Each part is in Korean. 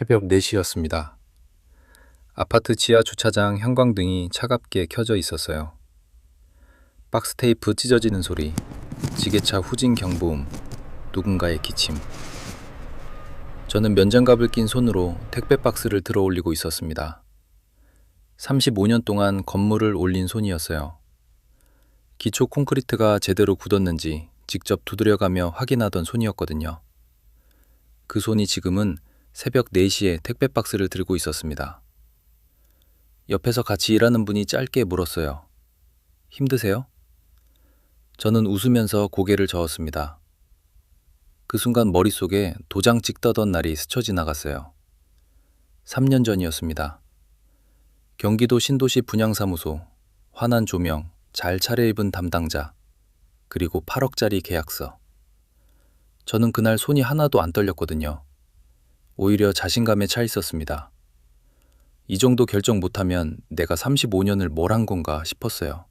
새벽 4시였습니다. 아파트 지하 주차장 형광등이 차갑게 켜져 있었어요. 박스 테이프 찢어지는 소리, 지게차 후진 경보음, 누군가의 기침. 저는 면장갑을 낀 손으로 택배 박스를 들어 올리고 있었습니다. 35년 동안 건물을 올린 손이었어요. 기초 콘크리트가 제대로 굳었는지 직접 두드려가며 확인하던 손이었거든요. 그 손이 지금은 새벽 4시에 택배 박스를 들고 있었습니다. 옆에서 같이 일하는 분이 짧게 물었어요. 힘드세요? 저는 웃으면서 고개를 저었습니다. 그 순간 머릿속에 도장 찍다던 날이 스쳐 지나갔어요. 3년 전이었습니다. 경기도 신도시 분양사무소, 환한 조명, 잘 차려입은 담당자, 그리고 8억짜리 계약서. 저는 그날 손이 하나도 안 떨렸거든요. 오히려 자신감에 차 있었습니다. 이 정도 결정 못하면 내가 35년을 뭘 한 건가 싶었어요.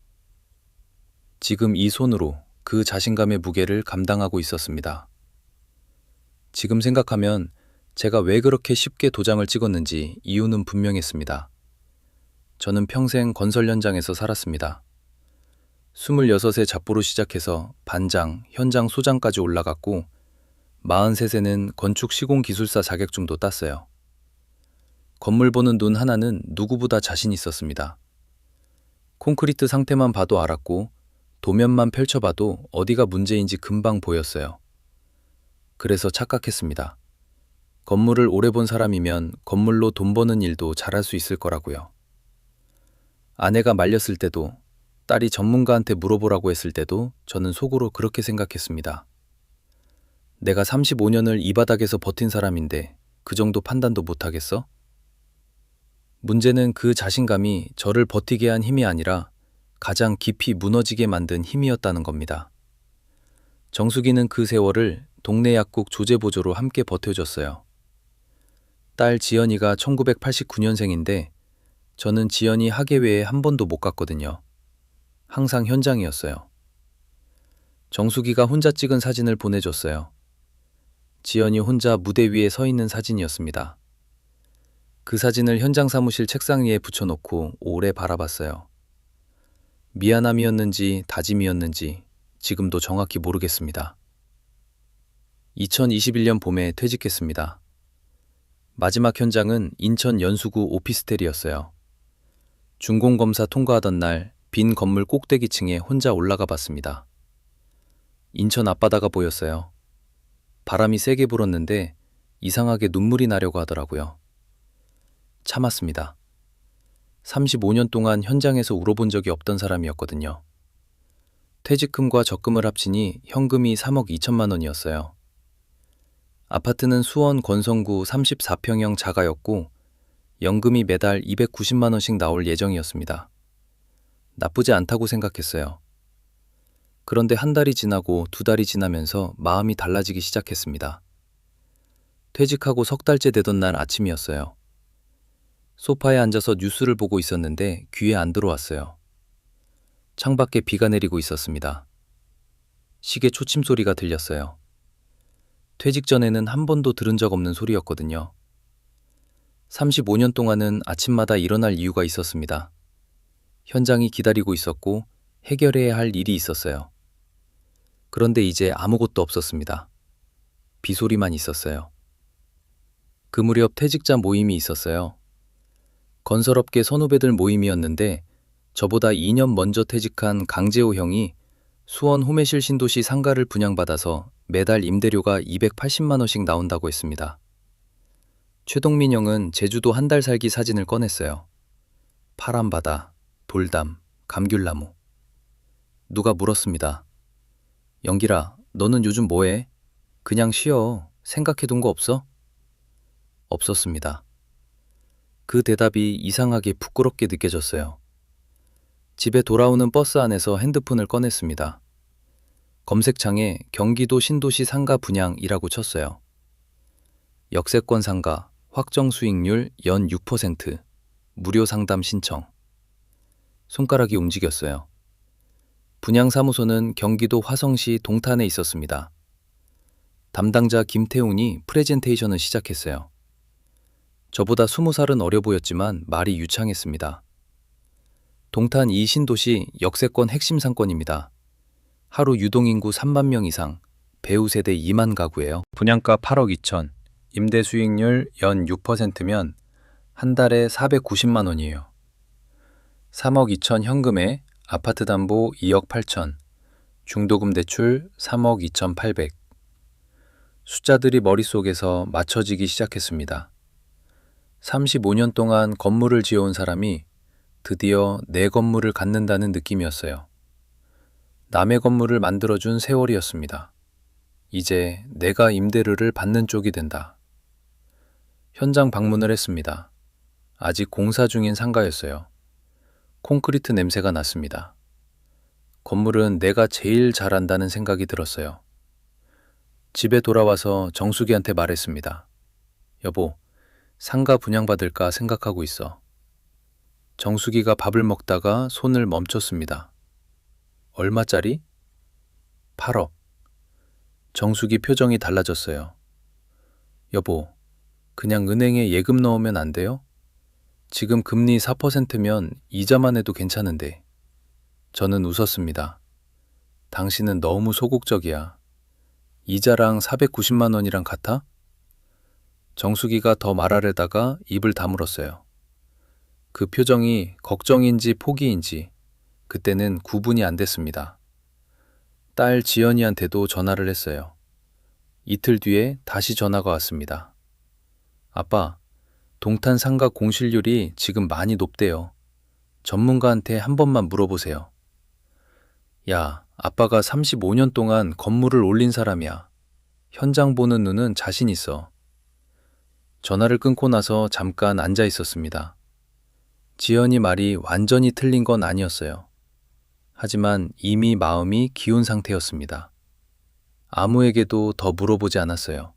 지금 이 손으로 그 자신감의 무게를 감당하고 있었습니다. 지금 생각하면 제가 왜 그렇게 쉽게 도장을 찍었는지 이유는 분명했습니다. 저는 평생 건설 현장에서 살았습니다. 26세 잡부로 시작해서 반장, 현장 소장까지 올라갔고 43세는 건축 시공기술사 자격증도 땄어요. 건물 보는 눈 하나는 누구보다 자신 있었습니다. 콘크리트 상태만 봐도 알았고 도면만 펼쳐봐도 어디가 문제인지 금방 보였어요. 그래서 착각했습니다. 건물을 오래 본 사람이면 건물로 돈 버는 일도 잘할 수 있을 거라고요. 아내가 말렸을 때도, 딸이 전문가한테 물어보라고 했을 때도 저는 속으로 그렇게 생각했습니다. 내가 35년을 이 바닥에서 버틴 사람인데 그 정도 판단도 못하겠어? 문제는 그 자신감이 저를 버티게 한 힘이 아니라 가장 깊이 무너지게 만든 힘이었다는 겁니다. 정수기는 그 세월을 동네 약국 조제보조로 함께 버텨줬어요. 딸 지연이가 1989년생인데 저는 지연이 학예회에 한 번도 못 갔거든요. 항상 현장이었어요. 정수기가 혼자 찍은 사진을 보내줬어요. 지연이 혼자 무대 위에 서 있는 사진이었습니다. 그 사진을 현장 사무실 책상 위에 붙여놓고 오래 바라봤어요. 미안함이었는지 다짐이었는지 지금도 정확히 모르겠습니다. 2021년 봄에 퇴직했습니다. 마지막 현장은 인천 연수구 오피스텔이었어요. 준공검사 통과하던 날 빈 건물 꼭대기층에 혼자 올라가 봤습니다. 인천 앞바다가 보였어요. 바람이 세게 불었는데 이상하게 눈물이 나려고 하더라고요. 참았습니다. 35년 동안 현장에서 울어본 적이 없던 사람이었거든요. 퇴직금과 적금을 합치니 현금이 3억 2천만 원이었어요. 아파트는 수원 권성구 34평형 자가였고 연금이 매달 290만 원씩 나올 예정이었습니다. 나쁘지 않다고 생각했어요. 그런데 한 달이 지나고 두 달이 지나면서 마음이 달라지기 시작했습니다. 퇴직하고 석 달째 되던 날 아침이었어요. 소파에 앉아서 뉴스를 보고 있었는데 귀에 안 들어왔어요. 창밖에 비가 내리고 있었습니다. 시계 초침 소리가 들렸어요. 퇴직 전에는 한 번도 들은 적 없는 소리였거든요. 35년 동안은 아침마다 일어날 이유가 있었습니다. 현장이 기다리고 있었고 해결해야 할 일이 있었어요. 그런데 이제 아무것도 없었습니다. 비소리만 있었어요. 그 무렵 퇴직자 모임이 있었어요. 건설업계 선후배들 모임이었는데 저보다 2년 먼저 퇴직한 강재호 형이 수원 호매실 신도시 상가를 분양받아서 매달 임대료가 280만 원씩 나온다고 했습니다. 최동민 형은 제주도 한 달 살기 사진을 꺼냈어요. 파란 바다, 돌담, 감귤나무. 누가 물었습니다. 영길아, 너는 요즘 뭐해? 그냥 쉬어. 생각해둔 거 없어? 없었습니다. 그 대답이 이상하게 부끄럽게 느껴졌어요. 집에 돌아오는 버스 안에서 핸드폰을 꺼냈습니다. 검색창에 경기도 신도시 상가 분양이라고 쳤어요. 역세권 상가, 확정 수익률 연 6%, 무료 상담 신청. 손가락이 움직였어요. 분양사무소는 경기도 화성시 동탄에 있었습니다. 담당자 김태훈이 프레젠테이션을 시작했어요. 저보다 20살은 어려 보였지만 말이 유창했습니다. 동탄 이 신도시 역세권 핵심 상권입니다. 하루 유동인구 3만 명 이상, 배우 세대 2만 가구예요. 분양가 8억 2천, 임대 수익률 연 6%면 한 달에 490만 원이에요. 3억 2천 현금에 아파트 담보 2억 8천, 중도금 대출 3억 2천 8백. 숫자들이 머릿속에서 맞춰지기 시작했습니다. 35년 동안 건물을 지어온 사람이 드디어 내 건물을 갖는다는 느낌이었어요. 남의 건물을 만들어준 세월이었습니다. 이제 내가 임대료를 받는 쪽이 된다. 현장 방문을 했습니다. 아직 공사 중인 상가였어요. 콘크리트 냄새가 났습니다. 건물은 내가 제일 잘한다는 생각이 들었어요. 집에 돌아와서 정수기한테 말했습니다. 여보, 상가 분양받을까 생각하고 있어. 정수기가 밥을 먹다가 손을 멈췄습니다. 얼마짜리? 8억. 정수기 표정이 달라졌어요. 여보, 그냥 은행에 예금 넣으면 안 돼요? 지금 금리 4%면 이자만 해도 괜찮은데. 저는 웃었습니다. 당신은 너무 소극적이야. 이자랑 490만 원이랑 같아? 정수기가 더 말하려다가 입을 다물었어요. 그 표정이 걱정인지 포기인지 그때는 구분이 안 됐습니다. 딸 지연이한테도 전화를 했어요. 이틀 뒤에 다시 전화가 왔습니다. 아빠, 동탄 상가 공실률이 지금 많이 높대요. 전문가한테 한 번만 물어보세요. 야, 아빠가 35년 동안 건물을 올린 사람이야. 현장 보는 눈은 자신 있어. 전화를 끊고 나서 잠깐 앉아 있었습니다. 지연이 말이 완전히 틀린 건 아니었어요. 하지만 이미 마음이 기운 상태였습니다. 아무에게도 더 물어보지 않았어요.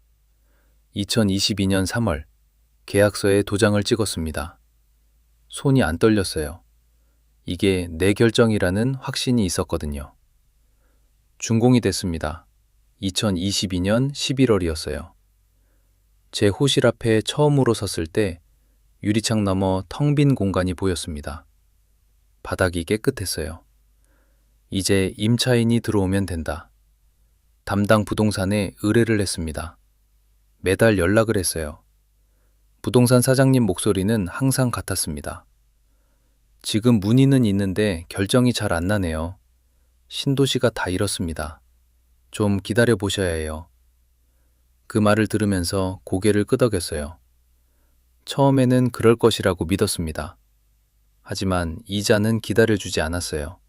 2022년 3월, 계약서에 도장을 찍었습니다. 손이 안 떨렸어요. 이게 내 결정이라는 확신이 있었거든요. 준공이 됐습니다. 2022년 11월이었어요. 제 호실 앞에 처음으로 섰을 때 유리창 너머 텅 빈 공간이 보였습니다. 바닥이 깨끗했어요. 이제 임차인이 들어오면 된다. 담당 부동산에 의뢰를 했습니다. 매달 연락을 했어요. 부동산 사장님 목소리는 항상 같았습니다. 지금 문의는 있는데 결정이 잘 안 나네요. 신도시가 다 이렇습니다. 좀 기다려 보셔야 해요. 그 말을 들으면서 고개를 끄덕였어요. 처음에는 그럴 것이라고 믿었습니다. 하지만 이자는 기다려주지 않았어요.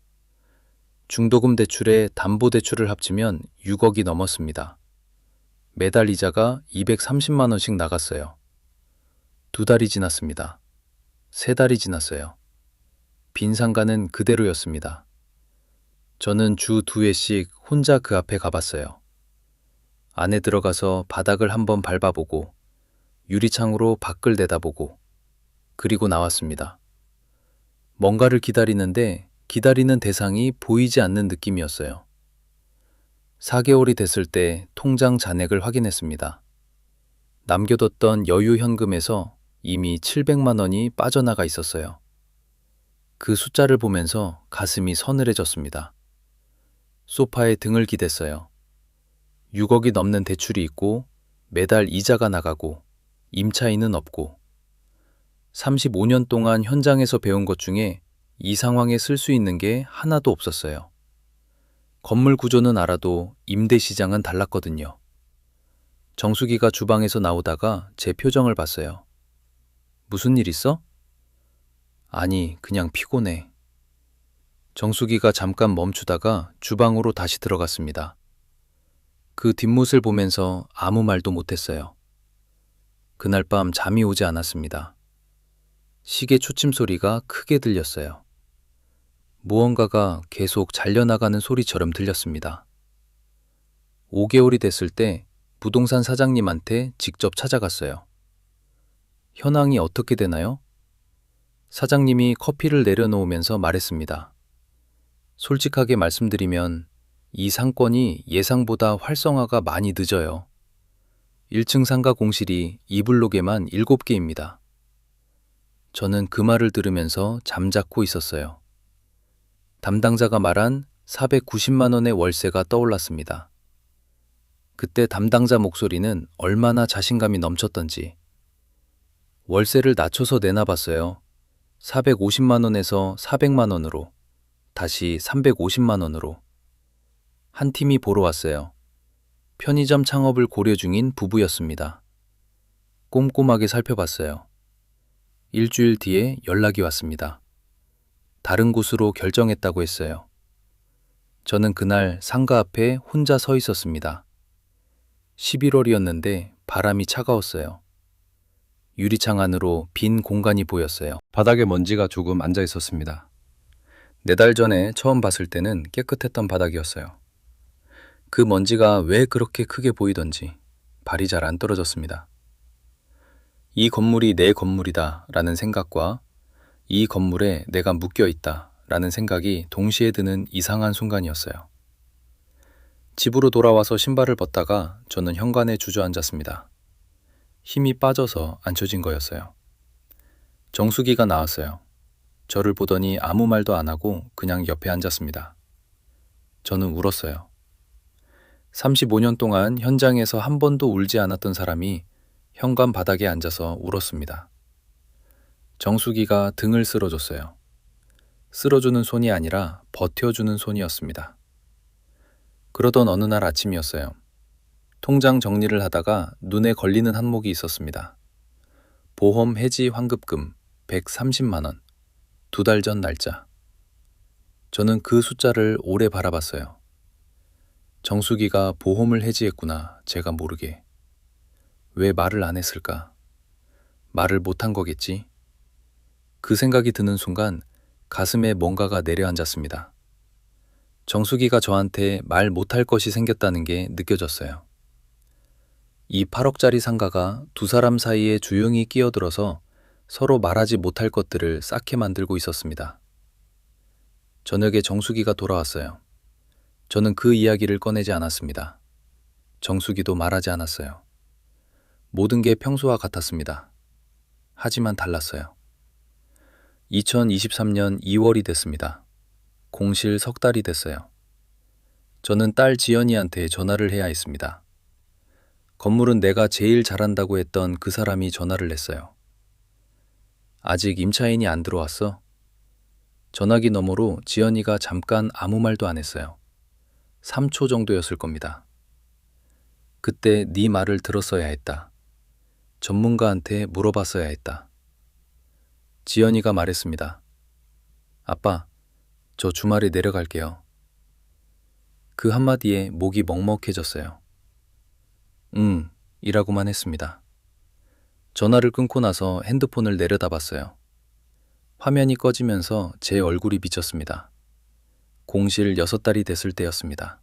중도금 대출에 담보대출을 합치면 6억이 넘었습니다. 매달 이자가 230만 원씩 나갔어요. 2달이 지났습니다. 3달이 지났어요. 빈 상가는 그대로였습니다. 저는 주 2회씩 혼자 그 앞에 가봤어요. 안에 들어가서 바닥을 한번 밟아보고 유리창으로 밖을 내다보고 그리고 나왔습니다. 뭔가를 기다리는데 기다리는 대상이 보이지 않는 느낌이었어요. 4개월이 됐을 때 통장 잔액을 확인했습니다. 남겨뒀던 여유 현금에서 이미 700만 원이 빠져나가 있었어요. 그 숫자를 보면서 가슴이 서늘해졌습니다. 소파에 등을 기댔어요. 6억이 넘는 대출이 있고 매달 이자가 나가고 임차인은 없고 35년 동안 현장에서 배운 것 중에 이 상황에 쓸 수 있는 게 하나도 없었어요. 건물 구조는 알아도 임대 시장은 달랐거든요. 정수기가 주방에서 나오다가 제 표정을 봤어요. 무슨 일 있어? 아니, 그냥 피곤해. 정수기가 잠깐 멈추다가 주방으로 다시 들어갔습니다. 그 뒷모습을 보면서 아무 말도 못했어요. 그날 밤 잠이 오지 않았습니다. 시계 초침 소리가 크게 들렸어요. 무언가가 계속 잘려나가는 소리처럼 들렸습니다. 5개월이 됐을 때 부동산 사장님한테 직접 찾아갔어요. 현황이 어떻게 되나요? 사장님이 커피를 내려놓으면서 말했습니다. 솔직하게 말씀드리면 이 상권이 예상보다 활성화가 많이 늦어요. 1층 상가 공실이 이 블록에만 7개입니다. 저는 그 말을 들으면서 잠자코 있었어요. 담당자가 말한 490만 원의 월세가 떠올랐습니다. 그때 담당자 목소리는 얼마나 자신감이 넘쳤던지. 월세를 낮춰서 내놔봤어요. 450만 원에서 400만 원으로, 다시 350만 원으로. 한 팀이 보러 왔어요. 편의점 창업을 고려 중인 부부였습니다. 꼼꼼하게 살펴봤어요. 일주일 뒤에 연락이 왔습니다. 다른 곳으로 결정했다고 했어요. 저는 그날 상가 앞에 혼자 서 있었습니다. 11월이었는데 바람이 차가웠어요. 유리창 안으로 빈 공간이 보였어요. 바닥에 먼지가 조금 앉아 있었습니다. 4달 전에 처음 봤을 때는 깨끗했던 바닥이었어요. 그 먼지가 왜 그렇게 크게 보이던지 발이 잘 안 떨어졌습니다. 이 건물이 내 건물이다 라는 생각과 이 건물에 내가 묶여 있다 라는 생각이 동시에 드는 이상한 순간이었어요. 집으로 돌아와서 신발을 벗다가 저는 현관에 주저앉았습니다. 힘이 빠져서 앉혀진 거였어요. 정수기가 나왔어요. 저를 보더니 아무 말도 안 하고 그냥 옆에 앉았습니다. 저는 울었어요. 35년 동안 현장에서 한 번도 울지 않았던 사람이 현관 바닥에 앉아서 울었습니다. 정수기가 등을 쓸어줬어요. 쓸어주는 손이 아니라 버텨주는 손이었습니다. 그러던 어느 날 아침이었어요. 통장 정리를 하다가 눈에 걸리는 항목이 있었습니다. 보험 해지 환급금 130만 원, 2달 전 날짜. 저는 그 숫자를 오래 바라봤어요. 정수기가 보험을 해지했구나, 제가 모르게. 왜 말을 안 했을까? 말을 못한 거겠지? 그 생각이 드는 순간 가슴에 뭔가가 내려앉았습니다. 정수기가 저한테 말 못할 것이 생겼다는 게 느껴졌어요. 이 8억짜리 상가가 두 사람 사이에 조용히 끼어들어서 서로 말하지 못할 것들을 쌓게 만들고 있었습니다. 저녁에 정수기가 돌아왔어요. 저는 그 이야기를 꺼내지 않았습니다. 정수기도 말하지 않았어요. 모든 게 평소와 같았습니다. 하지만 달랐어요. 2023년 2월이 됐습니다. 공실 3달이 됐어요. 저는 딸 지연이한테 전화를 해야 했습니다. 건물은 내가 제일 잘한다고 했던 그 사람이 전화를 했어요. 아직 임차인이 안 들어왔어? 전화기 너머로 지연이가 잠깐 아무 말도 안 했어요. 3초 정도였을 겁니다. 그때 네 말을 들었어야 했다. 전문가한테 물어봤어야 했다. 지연이가 말했습니다. 아빠, 저 주말에 내려갈게요. 그 한마디에 목이 먹먹해졌어요. 이라고만 했습니다. 전화를 끊고 나서 핸드폰을 내려다봤어요. 화면이 꺼지면서 제 얼굴이 비쳤습니다. 공실 6달이 됐을 때였습니다.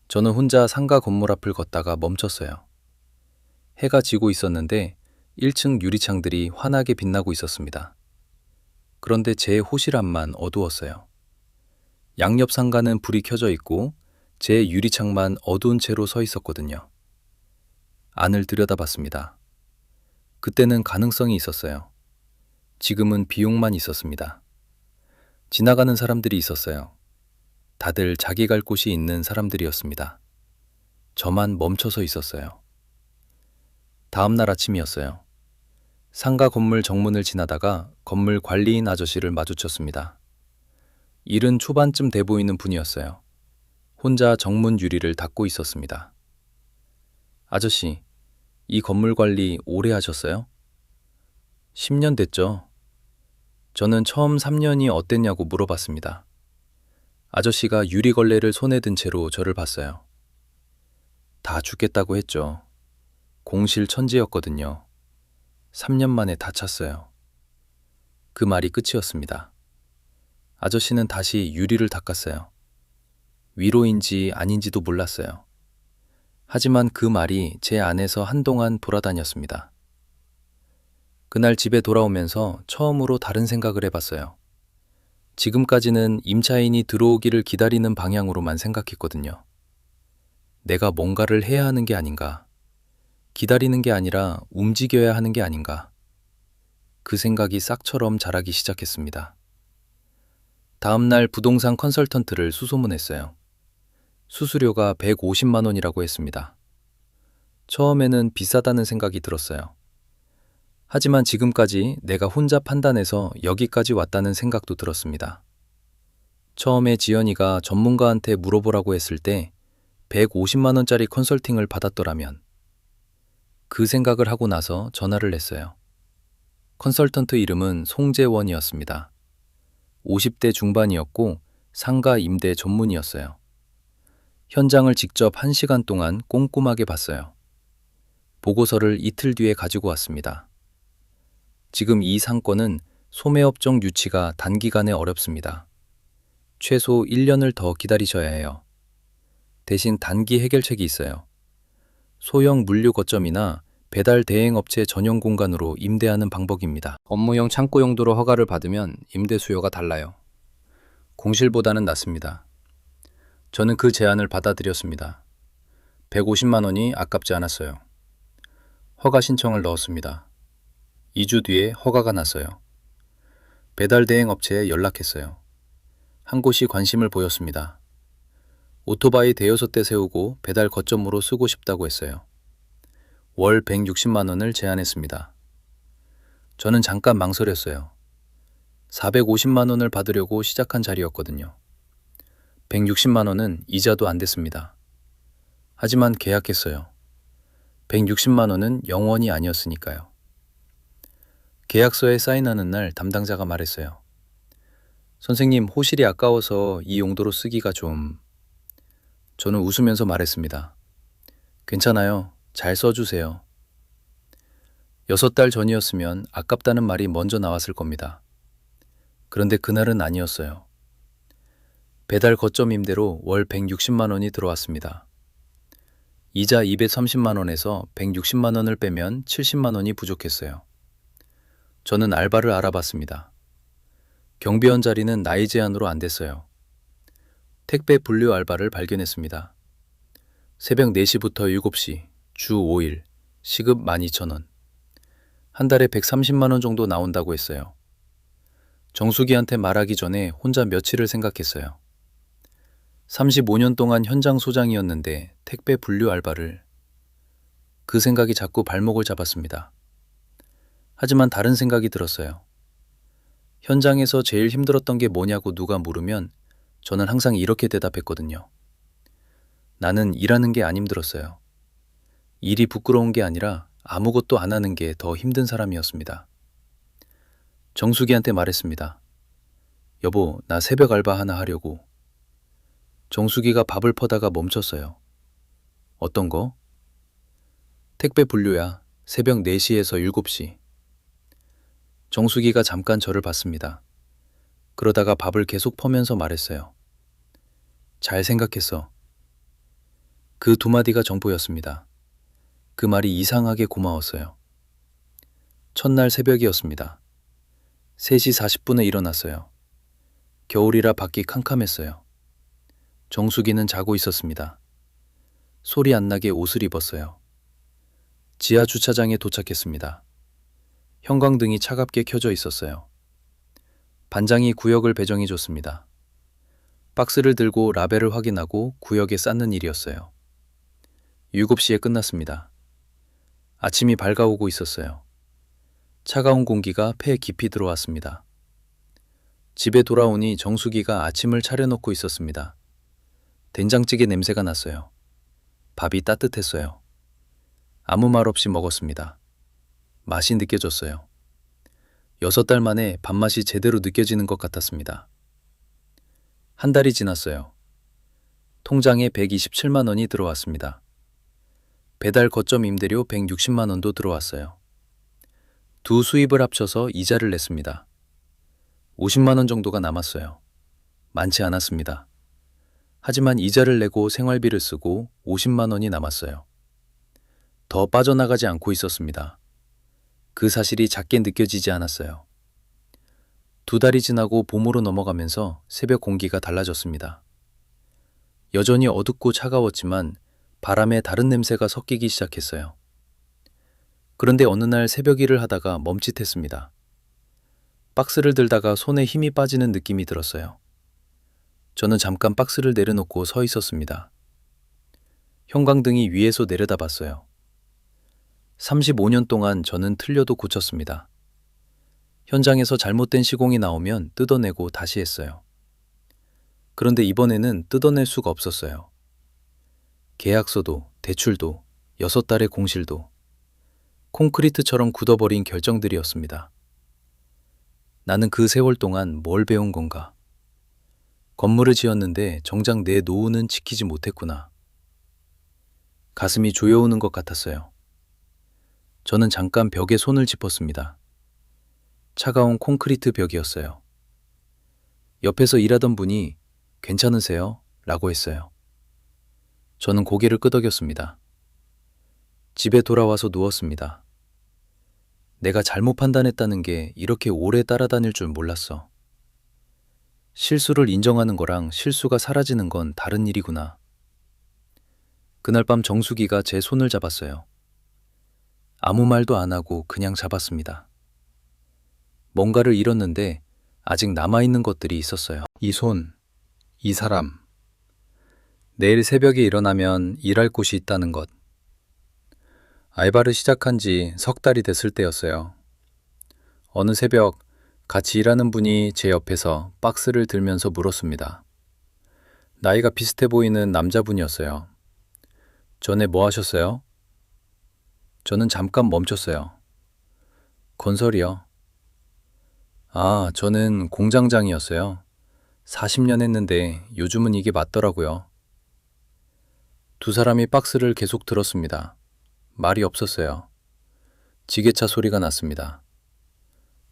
저는 혼자 상가 건물 앞을 걷다가 멈췄어요. 해가 지고 있었는데 1층 유리창들이 환하게 빛나고 있었습니다. 그런데 제 호실안만 어두웠어요. 양옆 상가는 불이 켜져 있고 제 유리창만 어두운 채로 서 있었거든요. 안을 들여다봤습니다. 그때는 가능성이 있었어요. 지금은 비용만 있었습니다. 지나가는 사람들이 있었어요. 다들 자기 갈 곳이 있는 사람들이었습니다. 저만 멈춰서 있었어요. 다음 날 아침이었어요. 상가 건물 정문을 지나다가 건물 관리인 아저씨를 마주쳤습니다. 일은 초반쯤 돼 보이는 분이었어요. 혼자 정문 유리를 닫고 있었습니다. 아저씨, 이 건물 관리 오래 하셨어요? 10년 됐죠. 저는 처음 3년이 어땠냐고 물어봤습니다. 아저씨가 유리걸레를 손에 든 채로 저를 봤어요. 다 죽겠다고 했죠. 공실 천지였거든요. 3년 만에 다 찼어요. 그 말이 끝이었습니다. 아저씨는 다시 유리를 닦았어요. 위로인지 아닌지도 몰랐어요. 하지만 그 말이 제 안에서 한동안 돌아다녔습니다. 그날 집에 돌아오면서 처음으로 다른 생각을 해봤어요. 지금까지는 임차인이 들어오기를 기다리는 방향으로만 생각했거든요. 내가 뭔가를 해야 하는 게 아닌가, 기다리는 게 아니라 움직여야 하는 게 아닌가. 그 생각이 싹처럼 자라기 시작했습니다. 다음 날 부동산 컨설턴트를 수소문했어요. 수수료가 150만 원이라고 했습니다. 처음에는 비싸다는 생각이 들었어요. 하지만 지금까지 내가 혼자 판단해서 여기까지 왔다는 생각도 들었습니다. 처음에 지연이가 전문가한테 물어보라고 했을 때 150만 원짜리 컨설팅을 받았더라면 그 생각을 하고 나서 전화를 했어요. 컨설턴트 이름은 송재원이었습니다. 50대 중반이었고 상가 임대 전문이었어요. 현장을 직접 1시간 동안 꼼꼼하게 봤어요. 보고서를 이틀 뒤에 가지고 왔습니다. 지금 이 상권은 소매업종 유치가 단기간에 어렵습니다. 최소 1년을 더 기다리셔야 해요. 대신 단기 해결책이 있어요. 소형 물류 거점이나 배달 대행 업체 전용 공간으로 임대하는 방법입니다. 업무용 창고 용도로 허가를 받으면 임대 수요가 달라요. 공실보다는 낫습니다. 저는 그 제안을 받아들였습니다. 150만 원이 아깝지 않았어요. 허가 신청을 넣었습니다. 2주 뒤에 허가가 났어요. 배달 대행 업체에 연락했어요. 한 곳이 관심을 보였습니다. 오토바이 대여섯 대 세우고 배달 거점으로 쓰고 싶다고 했어요. 월 160만 원을 제안했습니다. 저는 잠깐 망설였어요. 450만 원을 받으려고 시작한 자리였거든요. 160만 원은 이자도 안 됐습니다. 하지만 계약했어요. 160만 원은 영원이 아니었으니까요. 계약서에 사인하는 날 담당자가 말했어요. 선생님, 호실이 아까워서 이 용도로 쓰기가 좀... 저는 웃으면서 말했습니다. 괜찮아요. 잘 써주세요. 6달 전이었으면 아깝다는 말이 먼저 나왔을 겁니다. 그런데 그날은 아니었어요. 배달 거점 임대로 월 160만 원이 들어왔습니다. 이자 230만 원에서 160만 원을 빼면 70만 원이 부족했어요. 저는 알바를 알아봤습니다. 경비원 자리는 나이 제한으로 안 됐어요. 택배 분류 알바를 발견했습니다. 새벽 4시부터 7시, 주 5일, 시급 12,000원. 한 달에 130만 원 정도 나온다고 했어요. 정수기한테 말하기 전에 혼자 며칠을 생각했어요. 35년 동안 현장 소장이었는데 택배 분류 알바를... 그 생각이 자꾸 발목을 잡았습니다. 하지만 다른 생각이 들었어요. 현장에서 제일 힘들었던 게 뭐냐고 누가 물으면 저는 항상 이렇게 대답했거든요. 나는 일하는 게 안 힘들었어요. 일이 부끄러운 게 아니라 아무것도 안 하는 게 더 힘든 사람이었습니다. 정수기한테 말했습니다. 여보, 나 새벽 알바 하나 하려고. 정수기가 밥을 퍼다가 멈췄어요. 어떤 거? 택배 분류야. 새벽 4시에서 7시. 정수기가 잠깐 저를 봤습니다. 그러다가 밥을 계속 퍼면서 말했어요. 잘 생각했어. 그 두 마디가 전부였습니다. 그 말이 이상하게 고마웠어요. 첫날 새벽이었습니다. 3시 40분에 일어났어요. 겨울이라 밖이 캄캄했어요. 정수기는 자고 있었습니다. 소리 안 나게 옷을 입었어요. 지하 주차장에 도착했습니다. 형광등이 차갑게 켜져 있었어요. 반장이 구역을 배정해 줬습니다. 박스를 들고 라벨을 확인하고 구역에 쌓는 일이었어요. 7시에 끝났습니다. 아침이 밝아오고 있었어요. 차가운 공기가 폐에 깊이 들어왔습니다. 집에 돌아오니 정수기가 아침을 차려놓고 있었습니다. 된장찌개 냄새가 났어요. 밥이 따뜻했어요. 아무 말 없이 먹었습니다. 맛이 느껴졌어요. 6달 만에 밥맛이 제대로 느껴지는 것 같았습니다. 한 달이 지났어요. 통장에 127만 원이 들어왔습니다. 배달 거점 임대료 160만 원도 들어왔어요. 두 수입을 합쳐서 이자를 냈습니다. 50만 원 정도가 남았어요. 많지 않았습니다. 하지만 이자를 내고 생활비를 쓰고 50만 원이 남았어요. 더 빠져나가지 않고 있었습니다. 그 사실이 작게 느껴지지 않았어요. 2달이 지나고 봄으로 넘어가면서 새벽 공기가 달라졌습니다. 여전히 어둡고 차가웠지만 바람에 다른 냄새가 섞이기 시작했어요. 그런데 어느 날 새벽 일을 하다가 멈칫했습니다. 박스를 들다가 손에 힘이 빠지는 느낌이 들었어요. 저는 잠깐 박스를 내려놓고 서 있었습니다. 형광등이 위에서 내려다봤어요. 35년 동안 저는 틀려도 고쳤습니다. 현장에서 잘못된 시공이 나오면 뜯어내고 다시 했어요. 그런데 이번에는 뜯어낼 수가 없었어요. 계약서도, 대출도, 6달의 공실도, 콘크리트처럼 굳어버린 결정들이었습니다. 나는 그 세월 동안 뭘 배운 건가? 건물을 지었는데 정작 내 노후는 지키지 못했구나. 가슴이 조여오는 것 같았어요. 저는 잠깐 벽에 손을 짚었습니다. 차가운 콘크리트 벽이었어요. 옆에서 일하던 분이 괜찮으세요? 라고 했어요. 저는 고개를 끄덕였습니다. 집에 돌아와서 누웠습니다. 내가 잘못 판단했다는 게 이렇게 오래 따라다닐 줄 몰랐어. 실수를 인정하는 거랑 실수가 사라지는 건 다른 일이구나. 그날 밤 정수기가 제 손을 잡았어요. 아무 말도 안 하고 그냥 잡았습니다. 뭔가를 잃었는데 아직 남아있는 것들이 있었어요. 이 손, 이 사람. 내일 새벽에 일어나면 일할 곳이 있다는 것. 알바를 시작한 지 석 달이 됐을 때였어요. 어느 새벽 같이 일하는 분이 제 옆에서 박스를 들면서 물었습니다. 나이가 비슷해 보이는 남자분이었어요. 전에 뭐 하셨어요? 저는 잠깐 멈췄어요. 건설이요. 아, 저는 공장장이었어요. 40년 했는데 요즘은 이게 맞더라고요. 두 사람이 박스를 계속 들었습니다. 말이 없었어요. 지게차 소리가 났습니다.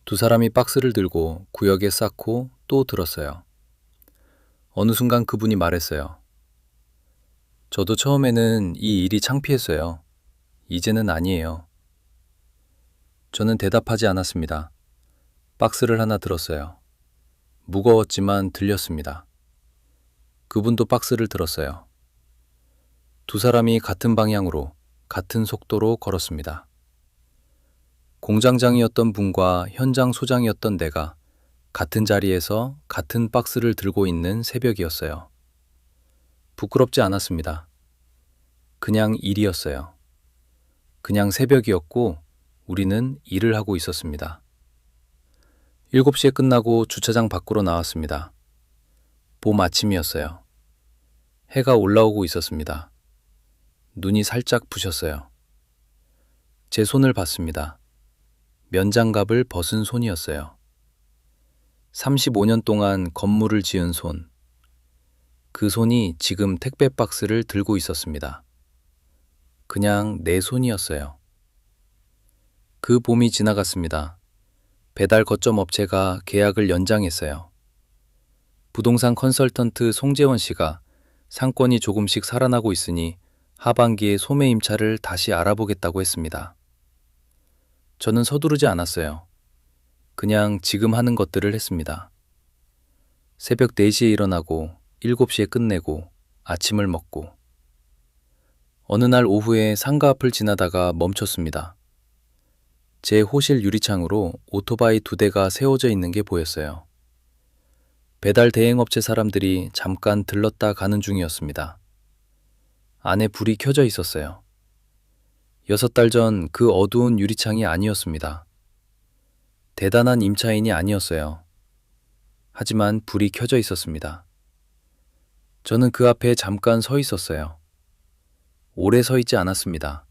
두 사람이 박스를 들고 구역에 쌓고 또 들었어요. 어느 순간 그분이 말했어요. 저도 처음에는 이 일이 창피했어요. 이제는 아니에요. 저는 대답하지 않았습니다. 박스를 하나 들었어요. 무거웠지만 들렸습니다. 그분도 박스를 들었어요. 두 사람이 같은 방향으로, 같은 속도로 걸었습니다. 공장장이었던 분과 현장 소장이었던 내가 같은 자리에서 같은 박스를 들고 있는 새벽이었어요. 부끄럽지 않았습니다. 그냥 일이었어요. 그냥 새벽이었고 우리는 일을 하고 있었습니다. 7시에 끝나고 주차장 밖으로 나왔습니다. 봄 아침이었어요. 해가 올라오고 있었습니다. 눈이 살짝 부셨어요. 제 손을 봤습니다. 면장갑을 벗은 손이었어요. 35년 동안 건물을 지은 손. 그 손이 지금 택배 박스를 들고 있었습니다. 그냥 내 손이었어요. 그 봄이 지나갔습니다. 배달 거점 업체가 계약을 연장했어요. 부동산 컨설턴트 송재원 씨가 상권이 조금씩 살아나고 있으니 하반기에 소매 임차를 다시 알아보겠다고 했습니다. 저는 서두르지 않았어요. 그냥 지금 하는 것들을 했습니다. 새벽 4시에 일어나고 7시에 끝내고 아침을 먹고 어느 날 오후에 상가 앞을 지나다가 멈췄습니다. 제 호실 유리창으로 오토바이 2대가 세워져 있는 게 보였어요. 배달 대행업체 사람들이 잠깐 들렀다 가는 중이었습니다. 안에 불이 켜져 있었어요. 6달 전 그 어두운 유리창이 아니었습니다. 대단한 임차인이 아니었어요. 하지만 불이 켜져 있었습니다. 저는 그 앞에 잠깐 서 있었어요. 오래 서 있지 않았습니다.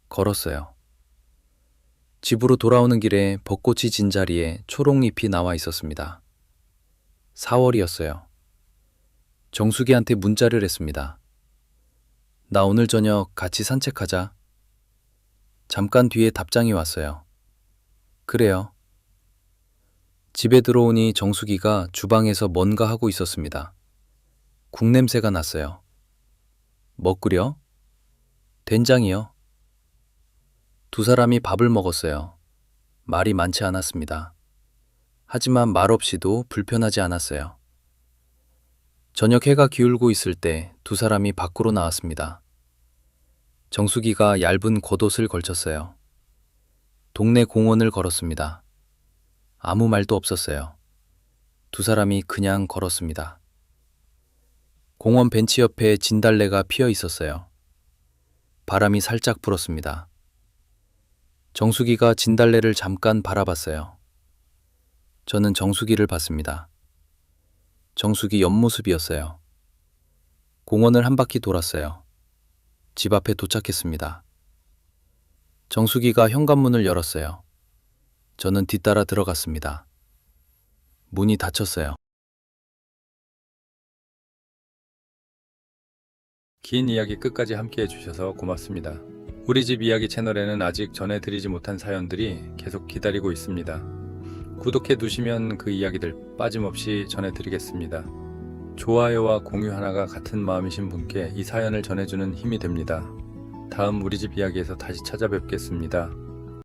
걸었어요. 집으로 돌아오는 길에 벚꽃이 진 자리에 초록잎이 나와 있었습니다. 4월이었어요. 정수기한테 문자를 했습니다. 나 오늘 저녁 같이 산책하자. 잠깐 뒤에 답장이 왔어요. 그래요. 집에 들어오니 정수기가 주방에서 뭔가 하고 있었습니다. 국 냄새가 났어요. 뭐 끓여? 된장이요. 두 사람이 밥을 먹었어요. 말이 많지 않았습니다. 하지만 말없이도 불편하지 않았어요. 저녁 해가 기울고 있을 때 두 사람이 밖으로 나왔습니다. 정수기가 얇은 겉옷을 걸쳤어요. 동네 공원을 걸었습니다. 아무 말도 없었어요. 두 사람이 그냥 걸었습니다. 공원 벤치 옆에 진달래가 피어 있었어요. 바람이 살짝 불었습니다. 정수기가 진달래를 잠깐 바라봤어요. 저는 정수기를 봤습니다. 정수기 옆모습이었어요. 공원을 한 바퀴 돌았어요. 집 앞에 도착했습니다. 정수기가 현관문을 열었어요. 저는 뒤따라 들어갔습니다. 문이 닫혔어요. 긴 이야기 끝까지 함께 해주셔서 고맙습니다. 우리 집 이야기 채널에는 아직 전해드리지 못한 사연들이 계속 기다리고 있습니다. 구독해 두시면 그 이야기들 빠짐없이 전해드리겠습니다. 좋아요와 공유 하나가 같은 마음이신 분께 이 사연을 전해주는 힘이 됩니다. 다음 우리 집 이야기에서 다시 찾아뵙겠습니다.